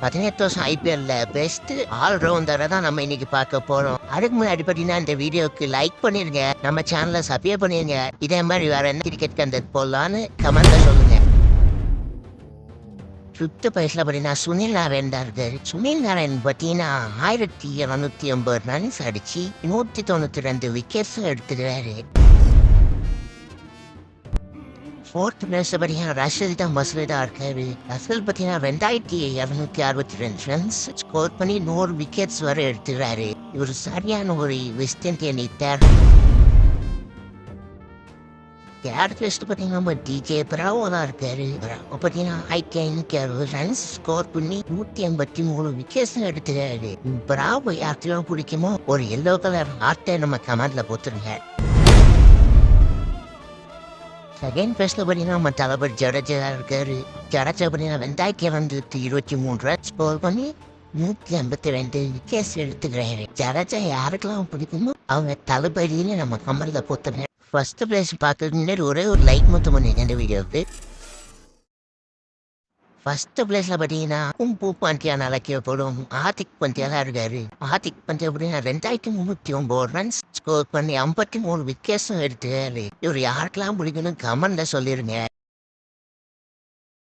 18 வருஷம் ஐபிஎல்ல பெஸ்ட் ஆல்ரவுண்டரை தான் நம்ம இன்னைக்கு பார்க்க போறோம். அதுக்கு முன்னாடி பார்த்தீங்கன்னா இந்த வீடியோக்கு லைக் பண்ணிருங்க, நம்ம சேனலை சப்ஸ்கிரைப் பண்ணிருங்க. இதே மாதிரி வேற என்ன கிரிக்கெட் கண்டென்ட் போடலான்னு கமெண்ட்ல சொல்லுங்க. ஃபிஃப்த் பிளேஸ்ல பார்த்தீங்கன்னா சுனில் நாராயண் தான் இருக்காரு. சுனில் நாராயண் பார்த்தீங்கன்னா 1280 ரன்ஸ் அடிச்சு 192 விக்கெட்ஸ் எடுத்துக்கிறாரு. ஃபோர்த் பிளேஸ் பார்த்தீங்கன்னா ரஷல் தான் மசூதா இருக்காரு. ரஷல் பார்த்தீங்கன்னா 2262 ரன்ஸ் ஸ்கோர் பண்ணி 100 விக்கெட்ஸ் வர எடுத்துக்கிறாரு. இவர் சரியான ஒரு வெஸ்ட் இண்டியன் ஹிட்டர். தேர்ட் பிளேஸ்ல பார்த்தீங்கன்னா நம்ம டிஜே பிராவோ தான் இருக்காரு. பார்த்தீங்கன்னா 1560 ரன்ஸ் ஸ்கோர் பண்ணி 183 விக்கெட்ஸ் எடுத்துக்கிறாரு. பிராவோ யாருக்கெல்லாம் பிடிக்குமோ ஒரு எல்லோ கலர் ஹார்ட்டை நம்ம கமெண்ட்ல போட்டுருங்க. செகண்ட் பிளேஸ்ல பார்த்தீங்கன்னா நம்ம தளபதி ஜடேஜா இருக்காரு. ஜடேஜா பார்த்தீங்கன்னா 2223 ரன் ஸ்கோர் பண்ணி 152 விக்கெட்ஸ் எடுத்துக்கிறாரு. ஜடேஜா யாருக்கெல்லாம் பிடிக்குமோ அவங்க தளபதினு நம்ம கமெண்ட்ல போட்டுருங்க. ஃபர்ஸ்ட் பிளேஸ் பார்க்கறதுக்கு முன்னாடி ஒரே ஒரு லைக் மட்டும் பண்ணிருக்கேன் இந்த வீடியோவுக்கு. ஃபர்ஸ்ட் பிளேஸ்ல பார்த்தீங்கன்னா கும்பு பாண்டியான் அழைக்கப்படும் ஹார்திக் பாண்டியா தான் இருக்காரு. ஹார்திக் பாண்டியா அப்படின்னா 2309 ரன்ஸ் ஸ்கோர் பண்ணி 53 விக்கெட்ஸும் எடுத்துக்காரு. இவர் யாருக்கெல்லாம் பிடிக்கணும் கமெண்ட்ல சொல்லிருங்க.